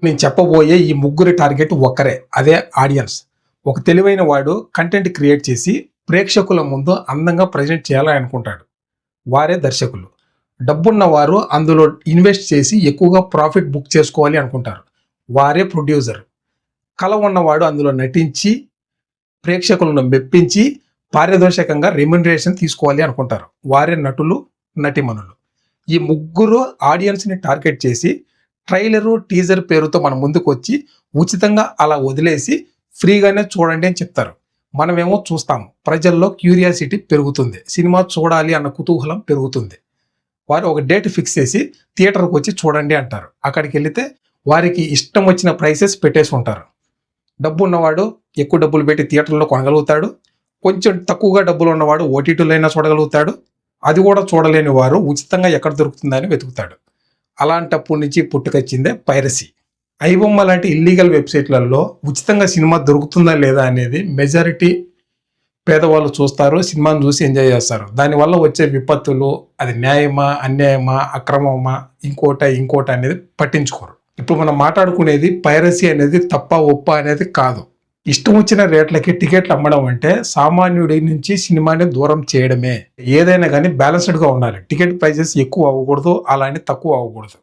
నేను చెప్పబోయే ఈ ముగ్గురి టార్గెట్ ఒక్కరే, అదే ఆడియన్స్. ఒక తెలివైన వాడు కంటెంట్ క్రియేట్ చేసి ప్రేక్షకుల ముందు అందంగా ప్రజెంట్ చేయాలని అనుకుంటాడు. వారే దర్శకులు. డబ్బున్న వారు అందులో ఇన్వెస్ట్ చేసి ఎక్కువగా ప్రాఫిట్ బుక్ చేసుకోవాలి అనుకుంటారు. వారే ప్రొడ్యూసర్. కళ ఉన్నవాడు అందులో నటించి ప్రేక్షకులను మెప్పించి పారితోషికంగా రెమ్యునరేషన్ తీసుకోవాలి అనుకుంటారు. వారే నటులు, నటిమణులు. ఈ ముగ్గురు ఆడియన్స్ని టార్గెట్ చేసి ట్రైలరు, టీజర్ పేరుతో మన ముందుకు వచ్చి ఉచితంగా అలా వదిలేసి ఫ్రీగానే చూడండి అని చెప్తారు. మనమేమో చూస్తాము. ప్రజల్లో క్యూరియాసిటీ పెరుగుతుంది. సినిమా చూడాలి అన్న కుతూహలం పెరుగుతుంది. వారు ఒక డేట్ ఫిక్స్ చేసి థియేటర్కి వచ్చి చూడండి అంటారు. అక్కడికి వెళితే వారికి ఇష్టం వచ్చిన ప్రైసెస్ పెట్టేసి ఉంటారు. డబ్బు ఉన్నవాడు ఎక్కువ డబ్బులు పెట్టి థియేటర్లో కొనగలుగుతాడు. కొంచెం తక్కువగా డబ్బులు ఉన్నవాడు ఓటీటీలో అయినా చూడగలుగుతాడు. అది కూడా చూడలేని వారు ఉచితంగా ఎక్కడ దొరుకుతుందని వెతుకుతాడు. అలాంటప్పటి నుంచి పుట్టుకొచ్చిందే పైరసీ. ఐబొమ్మ లాంటి ఇల్లీగల్ వెబ్సైట్లలో ఉచితంగా సినిమా దొరుకుతుందా లేదా అనేది మెజారిటీ పేదవాళ్ళు చూస్తారు, సినిమాను చూసి ఎంజాయ్ చేస్తారు. దానివల్ల వచ్చే విపత్తులు, అది న్యాయమా, అన్యాయమా, అక్రమమా, ఇంకోట అనేది పట్టించుకోరు. ఇప్పుడు మనం మాట్లాడుకునేది పైరసీ అనేది తప్ప ఒప్ప అనేది కాదు. ఇష్టం వచ్చిన రేట్లకి టికెట్లు అమ్మడం అంటే సామాన్యుడి నుంచి సినిమాని దూరం చేయడమే. ఏదైనా కానీ బ్యాలెన్స్డ్గా ఉండాలి. టికెట్ ప్రైజెస్ ఎక్కువ అవ్వకూడదు, అలానే తక్కువ అవ్వకూడదు.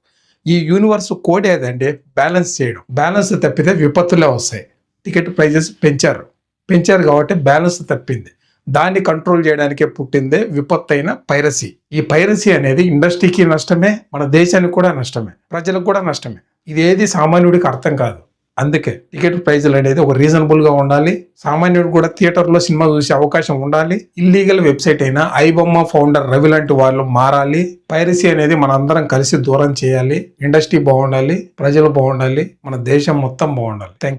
ఈ యూనివర్స్ కోడ్ ఏదంటే బ్యాలెన్స్ చేయడం. బ్యాలెన్స్ తప్పితే విపత్తులే వస్తాయి. టికెట్ ప్రైజెస్ పెంచారు కాబట్టి బ్యాలెన్స్ తప్పింది. దాన్ని కంట్రోల్ చేయడానికే పుట్టిందే విపత్తు అయిన పైరసీ. ఈ పైరసీ అనేది ఇండస్ట్రీకి నష్టమే, మన దేశానికి కూడా నష్టమే, ప్రజలకు కూడా నష్టమే. ఇది ఏది సామాన్యుడికి అర్థం కాదు. అందుకే టికెట్ ప్రైజులు అనేది ఒక రీజనబుల్గా ఉండాలి. సామాన్యుడు కూడా థియేటర్లో సినిమా చూసే అవకాశం ఉండాలి. ఇల్లీగల్ వెబ్సైట్ అయినా ఐబొమ్మ ఫౌండర్ రవి లాంటి వాళ్ళు మారాలి. పైరసీ అనేది మనందరం కలిసి దూరం చేయాలి. ఇండస్ట్రీ బాగుండాలి, ప్రజలు బాగుండాలి, మన దేశం మొత్తం బాగుండాలి. Thank you.